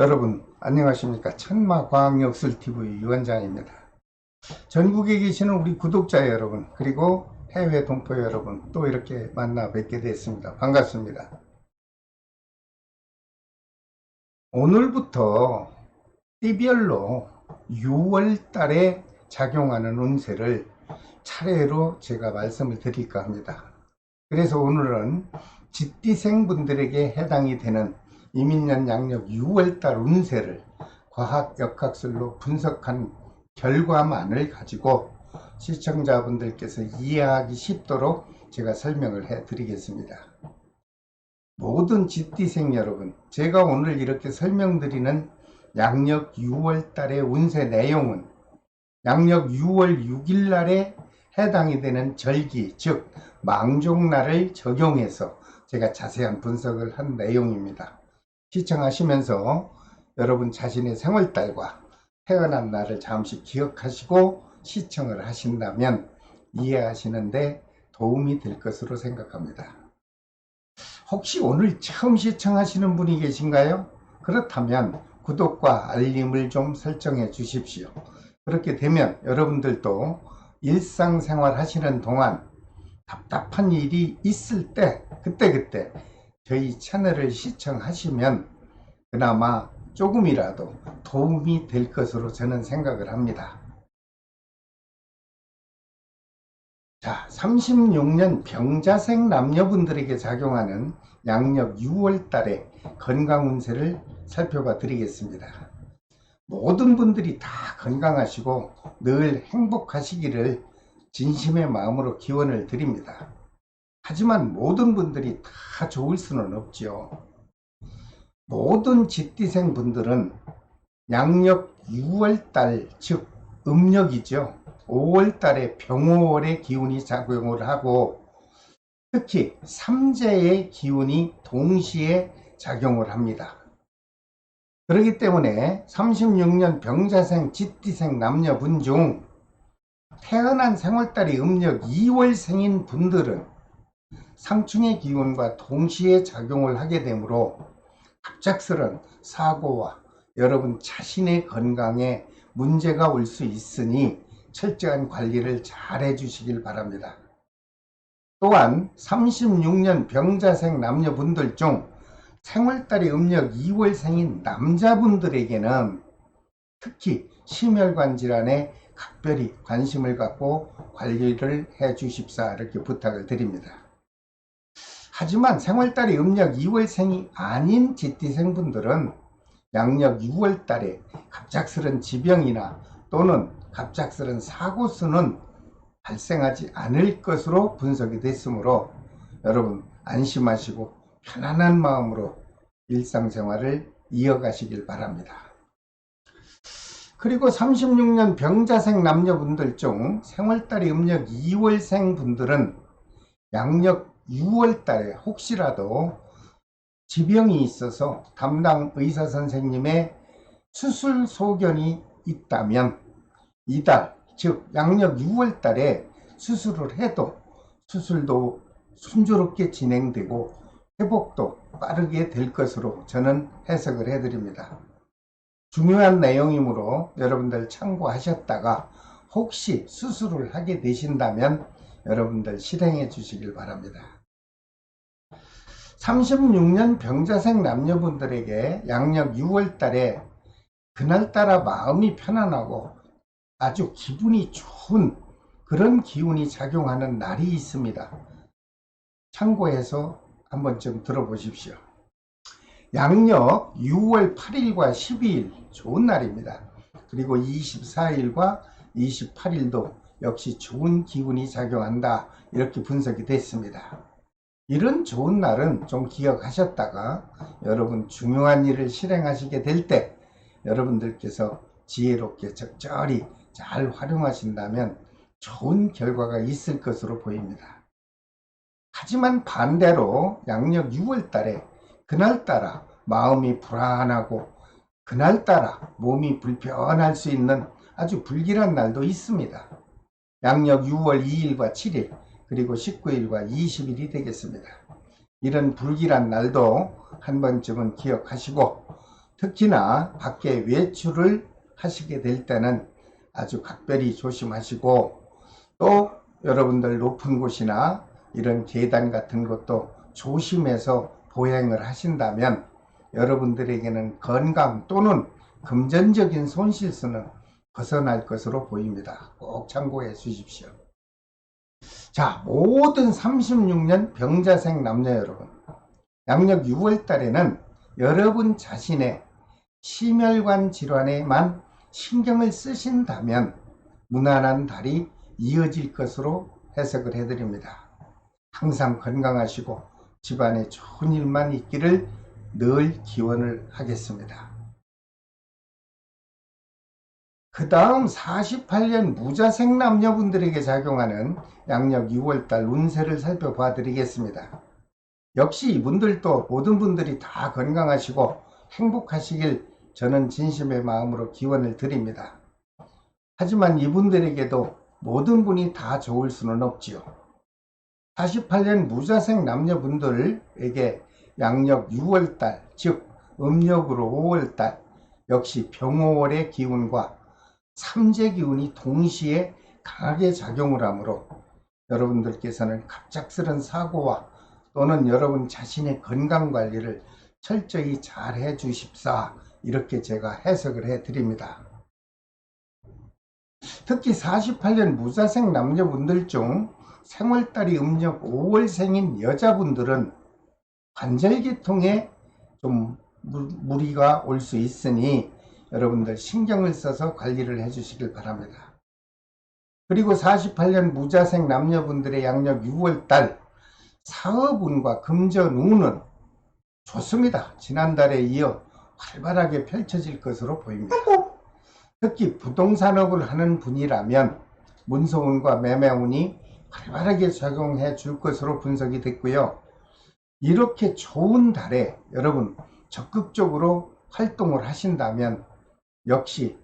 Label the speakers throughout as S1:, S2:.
S1: 여러분 안녕하십니까. 천마과학역술TV 유원장입니다. 전국에 계시는 우리 구독자 여러분, 그리고 해외 동포 여러분, 또 이렇게 만나 뵙게 됐습니다. 반갑습니다. 오늘부터 띠별로 6월 달에 작용하는 운세를 차례로 제가 말씀을 드릴까 합니다. 그래서 오늘은 쥐띠생 분들에게 해당이 되는 이민년 양력 6월달 운세를 과학 역학술로 분석한 결과만을 가지고 시청자분들께서 이해하기 쉽도록 제가 설명을 해 드리겠습니다. 모든 쥐띠생 여러분, 제가 오늘 이렇게 설명드리는 양력 6월달의 운세 내용은 양력 6월 6일 날에 해당이 되는 절기, 즉 망종날을 적용해서 제가 자세한 분석을 한 내용입니다. 시청하시면서 여러분 자신의 생월달과 태어난 날을 잠시 기억하시고 시청을 하신다면 이해하시는데 도움이 될 것으로 생각합니다. 혹시 오늘 처음 시청하시는 분이 계신가요? 그렇다면 구독과 알림을 좀 설정해 주십시오. 그렇게 되면 여러분들도 일상생활 하시는 동안 답답한 일이 있을 때 그때그때 저희 채널을 시청하시면 그나마 조금이라도 도움이 될 것으로 저는 생각을 합니다. 자, 36년 병자생 남녀분들에게 작용하는 양력 6월 달의 건강 운세를 살펴봐 드리겠습니다. 모든 분들이 다 건강하시고 늘 행복하시기를 진심의 마음으로 기원을 드립니다. 하지만 모든 분들이 다 좋을 수는 없지요. 모든 쥐띠생 분들은 양력 6월달, 즉 음력이죠. 5월달에 병호월의 기운이 작용을 하고 특히 삼재의 기운이 동시에 작용을 합니다. 그렇기 때문에 36년 병자생 쥐띠생 남녀분 중 태어난 생월달이 음력 2월생인 분들은 상충의 기운과 동시에 작용을 하게 되므로 갑작스런 사고와 여러분 자신의 건강에 문제가 올 수 있으니 철저한 관리를 잘 해주시길 바랍니다. 또한 36년 병자생 남녀분들 중 생월달이 음력 2월생인 남자분들에게는 특히 심혈관 질환에 각별히 관심을 갖고 관리를 해 주십사 이렇게 부탁을 드립니다. 하지만 생월달이 음력 2월생이 아닌 쥐띠생 분들은 양력 6월달에 갑작스런 지병이나 또는 갑작스런 사고 수는 발생하지 않을 것으로 분석이 됐으므로 여러분 안심하시고 편안한 마음으로 일상생활을 이어가시길 바랍니다. 그리고 36년 병자생 남녀분들 중 생월달이 음력 2월생 분들은 양력 6월달에 혹시라도 지병이 있어서 담당 의사 선생님의 수술 소견이 있다면 이달, 즉 양력 6월달에 수술을 해도 수술도 순조롭게 진행되고 회복도 빠르게 될 것으로 저는 해석을 해드립니다. 중요한 내용이므로 여러분들 참고하셨다가 혹시 수술을 하게 되신다면 여러분들 실행해 주시길 바랍니다. 36년 병자생 남녀분들에게 양력 6월달에 그날따라 마음이 편안하고 아주 기분이 좋은 그런 기운이 작용하는 날이 있습니다. 참고해서 한번 좀 들어보십시오. 양력 6월 8일과 12일 좋은 날입니다. 그리고 24일과 28일도 역시 좋은 기운이 작용한다 이렇게 분석이 됐습니다. 이런 좋은 날은 좀 기억하셨다가 여러분 중요한 일을 실행하시게 될 때 여러분들께서 지혜롭게 적절히 잘 활용하신다면 좋은 결과가 있을 것으로 보입니다. 하지만 반대로 양력 6월 달에 그날따라 마음이 불안하고 그날따라 몸이 불편할 수 있는 아주 불길한 날도 있습니다. 양력 6월 2일과 7일 그리고 19일과 20일이 되겠습니다. 이런 불길한 날도 한 번쯤은 기억하시고 특히나 밖에 외출을 하시게 될 때는 아주 각별히 조심하시고, 또 여러분들 높은 곳이나 이런 계단 같은 것도 조심해서 보행을 하신다면 여러분들에게는 건강 또는 금전적인 손실수는 벗어날 것으로 보입니다. 꼭 참고해 주십시오. 자, 모든 36년 병자생 남녀 여러분, 양력 6월 달에는 여러분 자신의 심혈관 질환에만 신경을 쓰신다면 무난한 달이 이어질 것으로 해석을 해드립니다. 항상 건강하시고 집안에 좋은 일만 있기를 늘 기원을 하겠습니다. 그 다음 48년 무자생 남녀분들에게 작용하는 양력 6월달 운세를 살펴봐 드리겠습니다. 역시 이분들도 모든 분들이 다 건강하시고 행복하시길 저는 진심의 마음으로 기원을 드립니다. 하지만 이분들에게도 모든 분이 다 좋을 수는 없지요. 48년 무자생 남녀분들에게 양력 6월달, 즉 음력으로 5월달, 역시 병호월의 기운과 삼재 기운이 동시에 강하게 작용을 하므로 여러분들께서는 갑작스런 사고와 또는 여러분 자신의 건강관리를 철저히 잘 해주십사, 이렇게 제가 해석을 해드립니다. 특히 48년 무자생 남녀분들 중 생월달이 음력 5월생인 여자분들은 관절계통에 좀 무리가 올 수 있으니 여러분들 신경을 써서 관리를 해주시길 바랍니다. 그리고 48년 무자생 남녀분들의 양력 6월달 사업운과 금전운은 좋습니다. 지난달에 이어 활발하게 펼쳐질 것으로 보입니다. 특히 부동산업을 하는 분이라면 문서운과 매매운이 활발하게 작용해 줄 것으로 분석이 됐고요. 이렇게 좋은 달에 여러분 적극적으로 활동을 하신다면 역시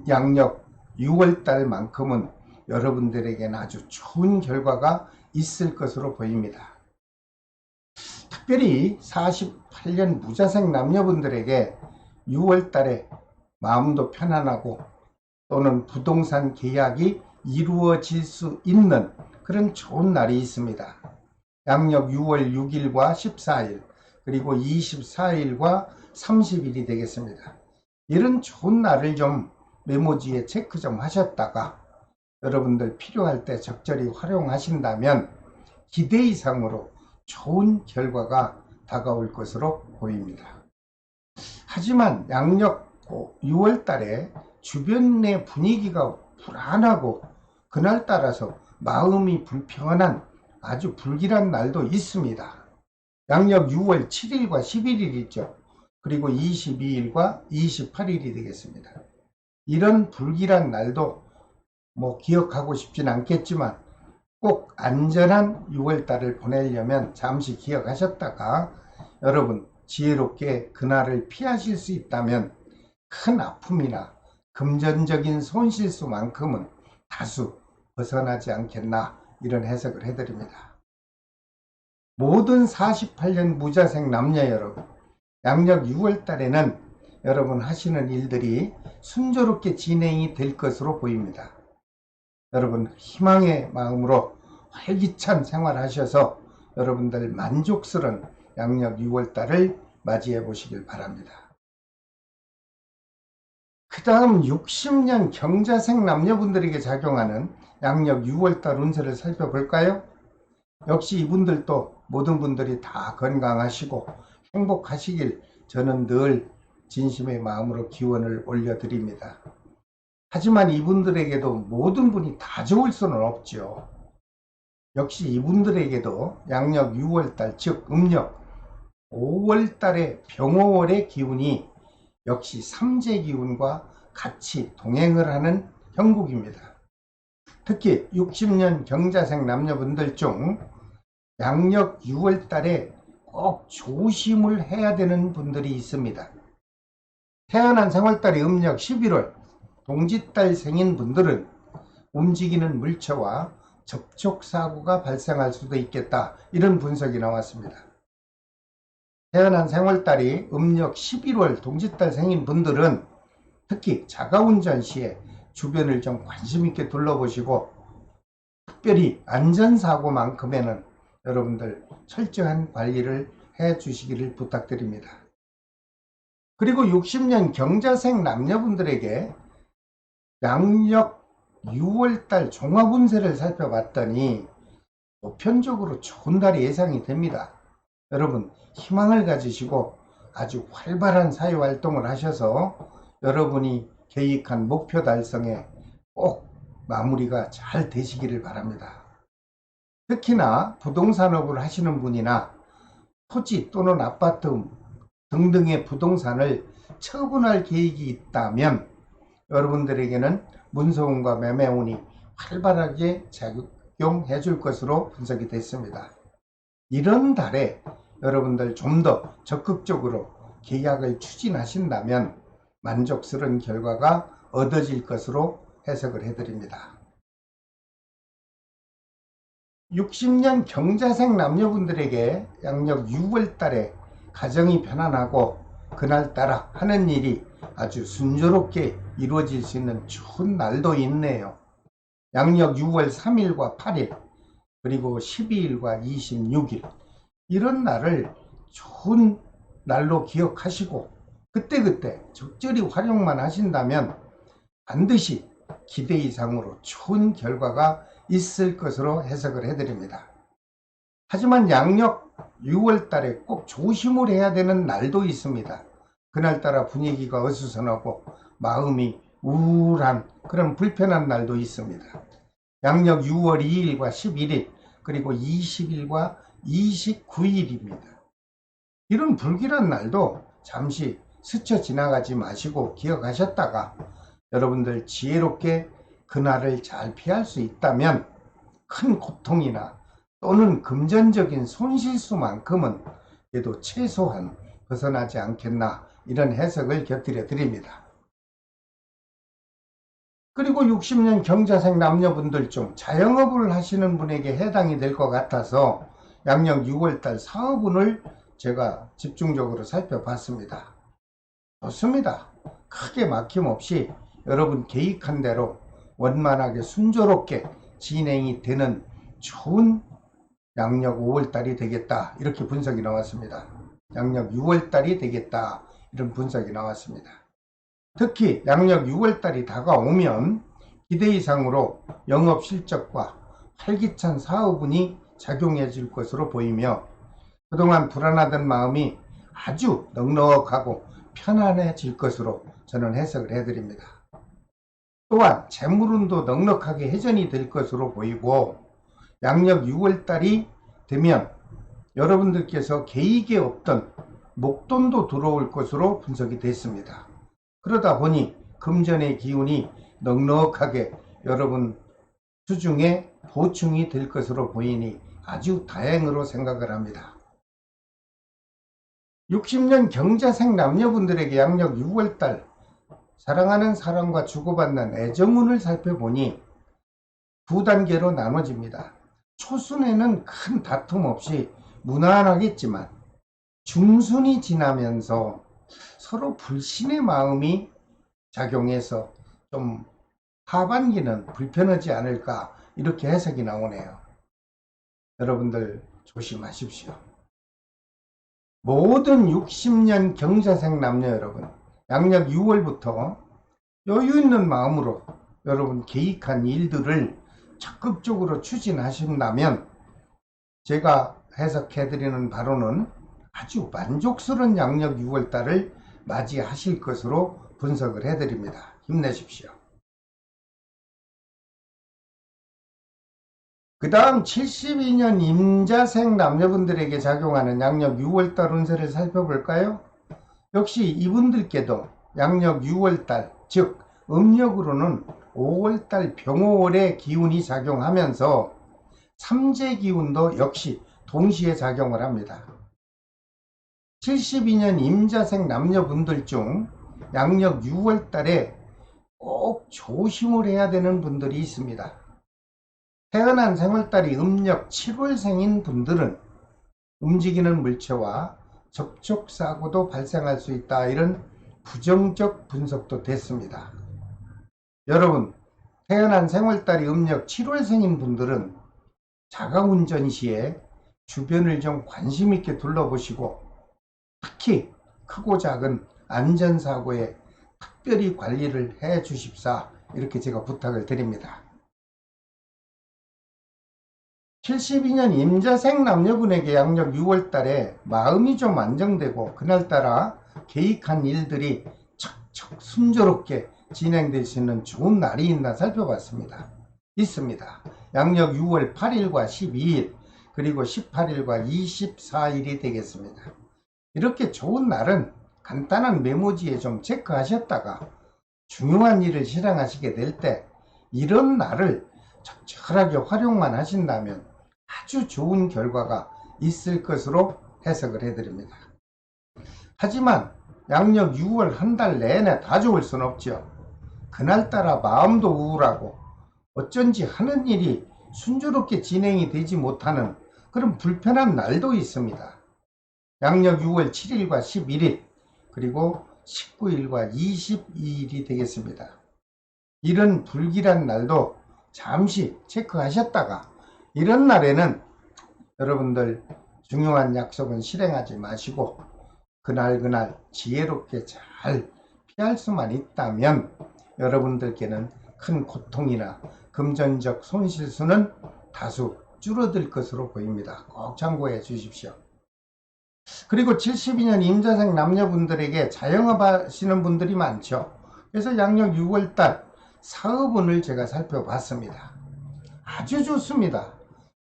S1: 양력 6월달만큼은 여러분들에게는 아주 좋은 결과가 있을 것으로 보입니다. 특별히 48년 무자생 남녀분들에게 6월달에 마음도 편안하고 또는 부동산 계약이 이루어질 수 있는 그런 좋은 날이 있습니다. 양력 6월 6일과 14일 그리고 24일과 30일이 되겠습니다. 이런 좋은 날을 좀 메모지에 체크 좀 하셨다가 여러분들 필요할 때 적절히 활용하신다면 기대 이상으로 좋은 결과가 다가올 것으로 보입니다. 하지만 양력 6월 달에 주변의 분위기가 불안하고 그날 따라서 마음이 불편한 아주 불길한 날도 있습니다. 양력 6월 7일과 11일 있죠. 그리고 22일과 28일이 되겠습니다. 이런 불길한 날도 기억하고 싶진 않겠지만 꼭 안전한 6월달을 보내려면 잠시 기억하셨다가 여러분 지혜롭게 그날을 피하실 수 있다면 큰 아픔이나 금전적인 손실수만큼은 다수 벗어나지 않겠나, 이런 해석을 해드립니다. 모든 48년 무자생 남녀 여러분, 양력 6월달에는 여러분 하시는 일들이 순조롭게 진행이 될 것으로 보입니다. 여러분 희망의 마음으로 활기찬 생활하셔서 여러분들 만족스러운 양력 6월달을 맞이해 보시길 바랍니다. 그 다음 60년 경자생 남녀분들에게 작용하는 양력 6월달 운세를 살펴볼까요? 역시 이분들도 모든 분들이 다 건강하시고 행복하시길 저는 늘 진심의 마음으로 기원을 올려드립니다. 하지만 이분들에게도 모든 분이 다 좋을 수는 없죠. 역시 이분들에게도 양력 6월달 즉 음력 5월달의 병호월의 기운이 역시 삼재 기운과 같이 동행을 하는 형국입니다. 특히 60년 경자생 남녀분들 중 양력 6월달에 꼭 조심을 해야 되는 분들이 있습니다. 태어난 생월달이 음력 11월 동짓달 생인 분들은 움직이는 물체와 접촉사고가 발생할 수도 있겠다, 이런 분석이 나왔습니다. 태어난 생월달이 음력 11월 동짓달 생인 분들은 특히 자가운전 시에 주변을 좀 관심있게 둘러보시고 특별히 안전사고만큼에는 여러분들 철저한 관리를 해 주시기를 부탁드립니다. 그리고 60년 경자생 남녀분들에게 양력 6월달 종합운세를 살펴봤더니 보편적으로 좋은 달이 예상이 됩니다. 여러분 희망을 가지시고 아주 활발한 사회활동을 하셔서 여러분이 계획한 목표 달성에 꼭 마무리가 잘 되시기를 바랍니다. 특히나 부동산업을 하시는 분이나 토지 또는 아파트 등등의 부동산을 처분할 계획이 있다면 여러분들에게는 문서운과 매매운이 활발하게 작용해 줄 것으로 분석이 됐습니다. 이런 달에 여러분들 좀 더 적극적으로 계약을 추진하신다면 만족스러운 결과가 얻어질 것으로 해석을 해드립니다. 60년 경자생 남녀분들에게 양력 6월달에 가정이 편안하고 그날따라 하는 일이 아주 순조롭게 이루어질 수 있는 좋은 날도 있네요. 양력 6월 3일과 8일 그리고 12일과 26일 이런 날을 좋은 날로 기억하시고 그때그때 적절히 활용만 하신다면 반드시 기대 이상으로 좋은 결과가 있을 것으로 해석을 해드립니다. 하지만 양력 6월 달에 꼭 조심을 해야 되는 날도 있습니다. 그날따라 분위기가 어수선하고 마음이 우울한 그런 불편한 날도 있습니다. 양력 6월 2일과 11일 그리고 20일과 29일입니다. 이런 불길한 날도 잠시 스쳐 지나가지 마시고 기억하셨다가 여러분들 지혜롭게 그날을 잘 피할 수 있다면 큰 고통이나 또는 금전적인 손실수만큼은 그래도 최소한 벗어나지 않겠나 이런 해석을 곁들여 드립니다. 그리고 60년 경자생 남녀분들 중 자영업을 하시는 분에게 해당이 될 것 같아서 양력 6월달 사업운을 제가 집중적으로 살펴봤습니다. 좋습니다. 크게 막힘없이 여러분 계획한 대로 원만하게 순조롭게 진행이 되는 좋은 양력 5월달이 되겠다 이렇게 분석이 나왔습니다. 양력 6월달이 되겠다 이런 분석이 나왔습니다. 특히 양력 6월달이 다가오면 기대 이상으로 영업실적과 활기찬 사업운이 작용해 줄 것으로 보이며 그동안 불안하던 마음이 아주 넉넉하고 편안해질 것으로 저는 해석을 해드립니다. 또한 재물운도 넉넉하게 회전이 될 것으로 보이고 양력 6월달이 되면 여러분들께서 계획에 없던 목돈도 들어올 것으로 분석이 됐습니다. 그러다 보니 금전의 기운이 넉넉하게 여러분 수중에 보충이 될 것으로 보이니 아주 다행으로 생각을 합니다. 60년 경자생 남녀분들에게 양력 6월달 사랑하는 사람과 주고받는 애정운을 살펴보니 두 단계로 나눠집니다. 초순에는 큰 다툼 없이 무난하겠지만 중순이 지나면서 서로 불신의 마음이 작용해서 좀 하반기는 불편하지 않을까 이렇게 해석이 나오네요. 여러분들 조심하십시오. 모든 60년 경자생 남녀 여러분 양력 6월부터 여유 있는 마음으로 여러분 계획한 일들을 적극적으로 추진하신다면 제가 해석해드리는 바로는 아주 만족스러운 양력 6월달을 맞이하실 것으로 분석을 해드립니다. 힘내십시오. 그 다음 72년 임자생 남녀분들에게 작용하는 양력 6월달 운세를 살펴볼까요? 역시 이분들께도 양력 6월달 즉 음력으로는 5월달 병호월의 기운이 작용하면서 삼재 기운도 역시 동시에 작용을 합니다. 72년 임자생 남녀분들 중 양력 6월달에 꼭 조심을 해야 되는 분들이 있습니다. 태어난 생월달이 음력 7월생인 분들은 움직이는 물체와 접촉사고도 발생할 수 있다. 이런 부정적 분석도 됐습니다. 여러분, 태어난 생월달이 음력 7월생인 분들은 자가운전 시에 주변을 좀 관심 있게 둘러보시고 특히 크고 작은 안전사고에 특별히 관리를 해 주십사, 이렇게 제가 부탁을 드립니다. 72년 임자생 남녀분에게 양력 6월달에 마음이 좀 안정되고 그날따라 계획한 일들이 척척 순조롭게 진행될 수 있는 좋은 날이 있나 살펴봤습니다. 있습니다. 양력 6월 8일과 12일 그리고 18일과 24일이 되겠습니다. 이렇게 좋은 날은 간단한 메모지에 좀 체크하셨다가 중요한 일을 실행하시게 될 때 이런 날을 적절하게 활용만 하신다면 아주 좋은 결과가 있을 것으로 해석을 해드립니다. 하지만 양력 6월 한 달 내내 다 좋을 순 없죠. 그날따라 마음도 우울하고 어쩐지 하는 일이 순조롭게 진행이 되지 못하는 그런 불편한 날도 있습니다. 양력 6월 7일과 11일 그리고 19일과 22일이 되겠습니다. 이런 불길한 날도 잠시 체크하셨다가 이런 날에는 여러분들 중요한 약속은 실행하지 마시고 그날 지혜롭게 잘 피할 수만 있다면 여러분들께는 큰 고통이나 금전적 손실수는 다수 줄어들 것으로 보입니다. 꼭 참고해 주십시오. 그리고 72년 임자생 남녀분들에게 자영업 하시는 분들이 많죠. 그래서 양력 6월달 사업운을 제가 살펴봤습니다. 아주 좋습니다.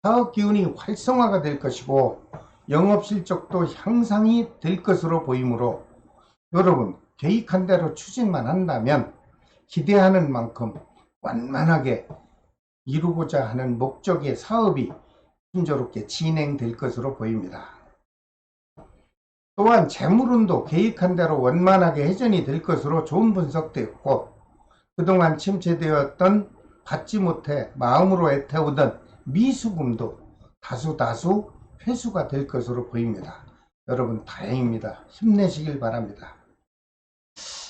S1: 사업 기운이 활성화가 될 것이고 영업실적도 향상이 될 것으로 보이므로 여러분 계획한 대로 추진만 한다면 기대하는 만큼 완만하게 이루고자 하는 목적의 사업이 순조롭게 진행될 것으로 보입니다. 또한 재물운도 계획한 대로 원만하게 회전이 될 것으로 좋은 분석되었고 그동안 침체되었던 받지 못해 마음으로 애태우던 미수금도 다수 회수가 될 것으로 보입니다. 여러분 다행입니다. 힘내시길 바랍니다.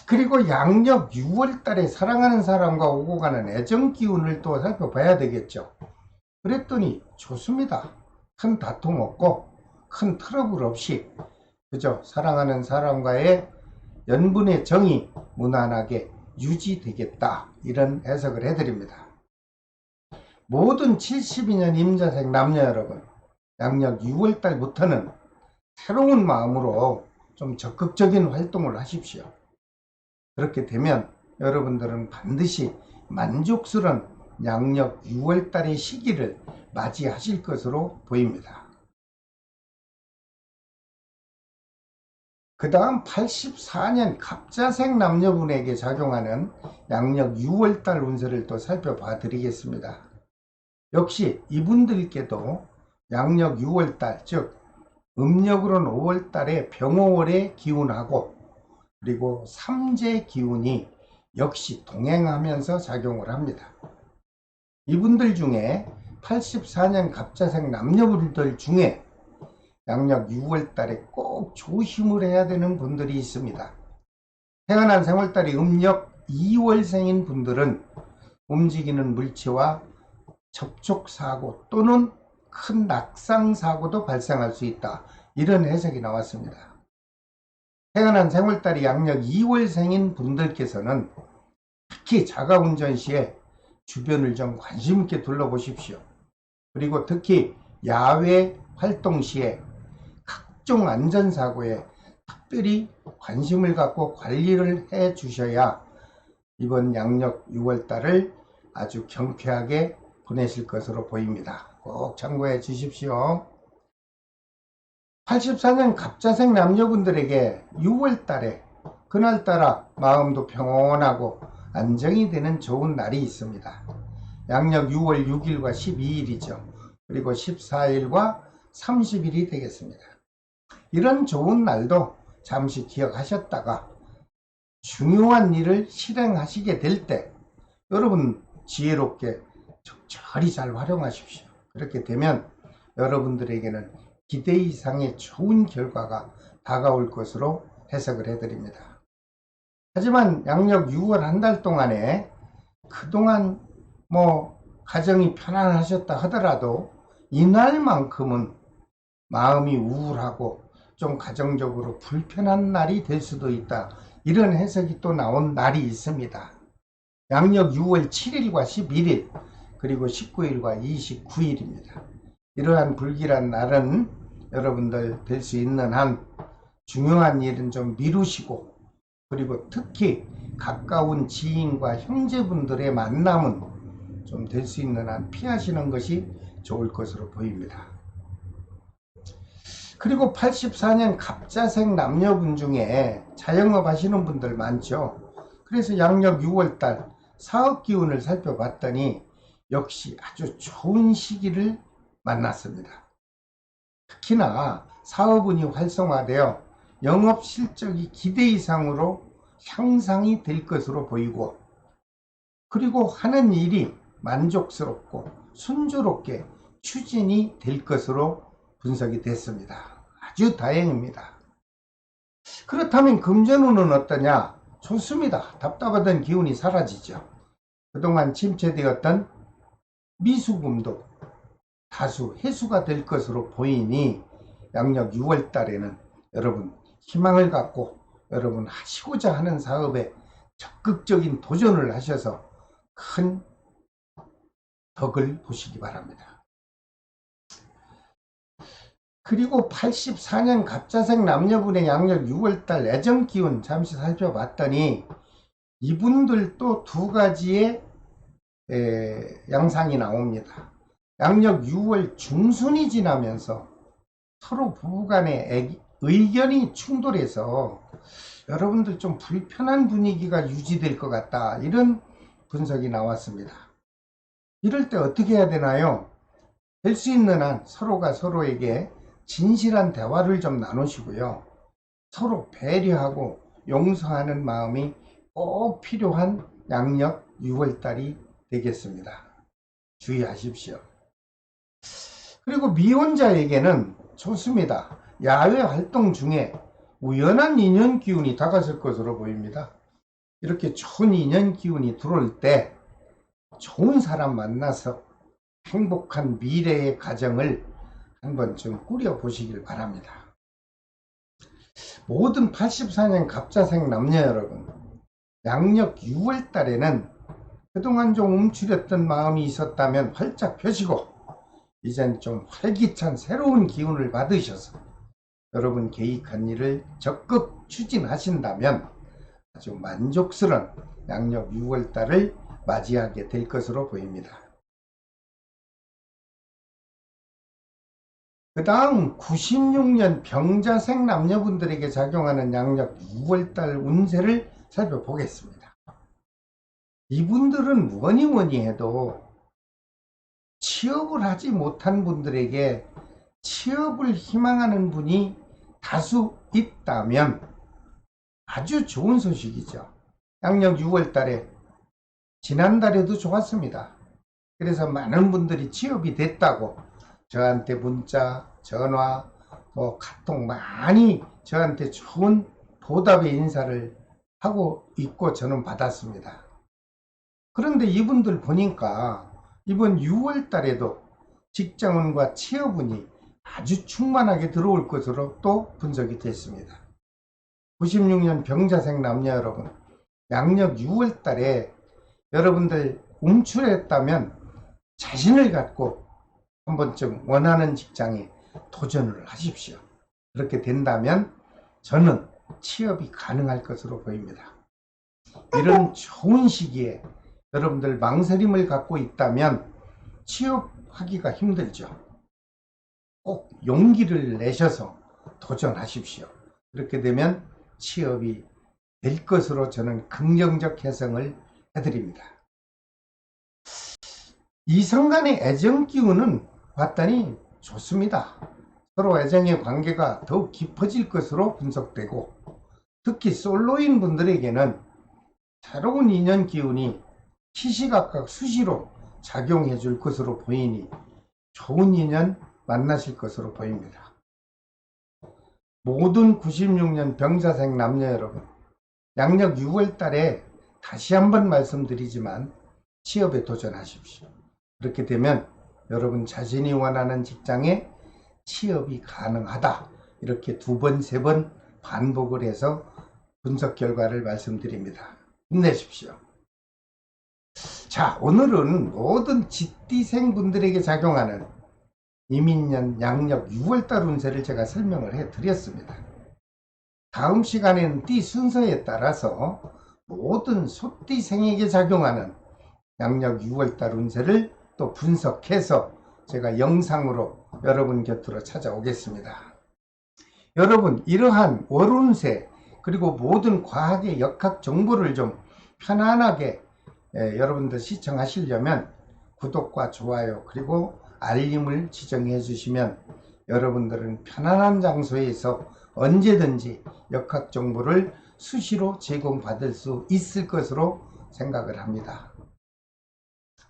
S1: 그리고 양력 6월달에 사랑하는 사람과 오고 가는 애정 기운을 또 살펴봐야 되겠죠. 그랬더니 좋습니다. 큰 다툼 없고 큰 트러블 없이 그저 사랑하는 사람과의 연분의 정이 무난하게 유지되겠다, 이런 해석을 해드립니다. 모든 72년 임자생 남녀 여러분, 양력 6월달부터는 새로운 마음으로 좀 적극적인 활동을 하십시오. 그렇게 되면 여러분들은 반드시 만족스러운 양력 6월달의 시기를 맞이하실 것으로 보입니다. 그 다음 84년 갑자생 남녀분에게 작용하는 양력 6월달 운세를 또 살펴봐 드리겠습니다. 역시 이분들께도 양력 6월달, 즉 음력으로는 5월달에 병호월의 기운하고 그리고 삼재 기운이 역시 동행하면서 작용을 합니다. 이분들 중에 84년 갑자생 남녀분들 중에 양력 6월달에 꼭 조심을 해야 되는 분들이 있습니다. 태어난 생월달이 음력 2월생인 분들은 움직이는 물체와 접촉사고 또는 큰 낙상사고도 발생할 수 있다, 이런 해석이 나왔습니다. 태어난 생월달이 양력 2월생인 분들께서는 특히 자가운전 시에 주변을 좀 관심 있게 둘러보십시오. 그리고 특히 야외 활동 시에 각종 안전사고에 특별히 관심을 갖고 관리를 해 주셔야 이번 양력 6월달을 아주 경쾌하게 보내실 것으로 보입니다. 꼭 참고해 주십시오. 84년 갑자생 남녀분들에게 6월달에 그날따라 마음도 평온하고 안정이 되는 좋은 날이 있습니다. 양력 6월 6일과 12일이죠. 그리고 14일과 30일이 되겠습니다. 이런 좋은 날도 잠시 기억하셨다가 중요한 일을 실행하시게 될 때 여러분 지혜롭게 적절히 잘 활용하십시오. 그렇게 되면 여러분들에게는 기대 이상의 좋은 결과가 다가올 것으로 해석을 해드립니다. 하지만 양력 6월 한 달 동안에 그동안 가정이 편안하셨다 하더라도 이날만큼은 마음이 우울하고 좀 가정적으로 불편한 날이 될 수도 있다. 이런 해석이 또 나온 날이 있습니다. 양력 6월 7일과 11일 그리고 19일과 29일입니다. 이러한 불길한 날은 여러분들 될 수 있는 한 중요한 일은 좀 미루시고, 그리고 특히 가까운 지인과 형제분들의 만남은 좀 될 수 있는 한 피하시는 것이 좋을 것으로 보입니다. 그리고 84년 갑자생 남녀분 중에 자영업 하시는 분들 많죠. 그래서 양력 6월달 사업 기운을 살펴봤더니 역시 아주 좋은 시기를 만났습니다. 특히나 사업운이 활성화되어 영업 실적이 기대 이상으로 향상이 될 것으로 보이고, 그리고 하는 일이 만족스럽고 순조롭게 추진이 될 것으로 분석이 됐습니다. 아주 다행입니다. 그렇다면 금전운은 어떠냐? 좋습니다. 답답하던 기운이 사라지죠. 그동안 침체되었던 미수금도 다수 해소가 될 것으로 보이니 양력 6월 달에는 여러분 희망을 갖고 여러분 하시고자 하는 사업에 적극적인 도전을 하셔서 큰 덕을 보시기 바랍니다. 그리고 84년 갑자생 남녀분의 양력 6월달 애정기운 잠시 살펴봤더니 이분들도 두 가지의 양상이 나옵니다. 양력 6월 중순이 지나면서 서로 부부간의 의견이 충돌해서 여러분들 좀 불편한 분위기가 유지될 것 같다, 이런 분석이 나왔습니다. 이럴 때 어떻게 해야 되나요? 될 수 있는 한 서로가 서로에게 진실한 대화를 좀 나누시고요. 서로 배려하고 용서하는 마음이 꼭 필요한 양력 6월달이 되겠습니다. 주의하십시오. 그리고 미혼자에게는 좋습니다. 야외 활동 중에 우연한 인연 기운이 다가설 것으로 보입니다. 이렇게 좋은 인연 기운이 들어올 때 좋은 사람 만나서 행복한 미래의 가정을 한번 좀 꾸려보시길 바랍니다. 모든 84년 갑자생 남녀 여러분, 양력 6월 달에는 그동안 좀 움츠렸던 마음이 있었다면 활짝 펴시고 이젠 좀 활기찬 새로운 기운을 받으셔서 여러분 계획한 일을 적극 추진하신다면 아주 만족스러운 양력 6월 달을 맞이하게 될 것으로 보입니다. 그 다음 96년 병자생 남녀분들에게 작용하는 양력 6월달 운세를 살펴보겠습니다. 이분들은 뭐니 해도 취업을 하지 못한 분들에게 취업을 희망하는 분이 다수 있다면 아주 좋은 소식이죠. 양력 6월달에 지난달에도 좋았습니다. 그래서 많은 분들이 취업이 됐다고 저한테 문자, 전화, 카톡 많이 저한테 좋은 보답의 인사를 하고 있고 저는 받았습니다. 그런데 이분들 보니까 이번 6월 달에도 직장운과 취업운이 아주 충만하게 들어올 것으로 또 분석이 됐습니다. 96년 병자생 남녀 여러분, 양력 6월 달에 여러분들 움츠렸다면 자신을 갖고 한 번쯤 원하는 직장에 도전을 하십시오. 그렇게 된다면 저는 취업이 가능할 것으로 보입니다. 이런 좋은 시기에 여러분들 망설임을 갖고 있다면 취업하기가 힘들죠. 꼭 용기를 내셔서 도전하십시오. 그렇게 되면 취업이 될 것으로 저는 긍정적 해석을 해드립니다. 이성 간의 애정 기운은 봤더니 좋습니다. 서로 애정의 관계가 더욱 깊어질 것으로 분석되고, 특히 솔로인 분들에게는 새로운 인연 기운이 시시각각 수시로 작용해 줄 것으로 보이니 좋은 인연 만나실 것으로 보입니다. 모든 96년 병사생 남녀 여러분, 양력 6월 달에 다시 한번 말씀드리지만 취업에 도전하십시오. 그렇게 되면 여러분 자신이 원하는 직장에 취업이 가능하다. 이렇게 2번, 3번 반복을 해서 분석 결과를 말씀드립니다. 힘내십시오. 자, 오늘은 모든 쥐띠생 분들에게 작용하는 이민년 양력 6월달 운세를 제가 설명을 해 드렸습니다. 다음 시간에는 띠 순서에 따라서 모든 소띠생에게 작용하는 양력 6월달 운세를 또 분석해서 제가 영상으로 여러분 곁으로 찾아오겠습니다. 여러분, 이러한 월운세 그리고 모든 과학의 역학 정보를 좀 편안하게 여러분들 시청하시려면 구독과 좋아요 그리고 알림을 지정해 주시면 여러분들은 편안한 장소에서 언제든지 역학 정보를 수시로 제공받을 수 있을 것으로 생각을 합니다.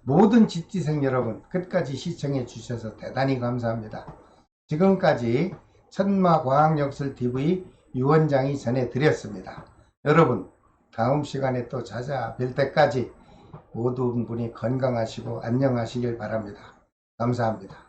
S1: 모든 쥐띠생 여러분 끝까지 시청해 주셔서 대단히 감사합니다. 지금까지 천마과학역술TV 유원장이 전해드렸습니다. 여러분, 다음 시간에 또 찾아뵐 때까지 모든 분이 건강하시고 안녕하시길 바랍니다. 감사합니다.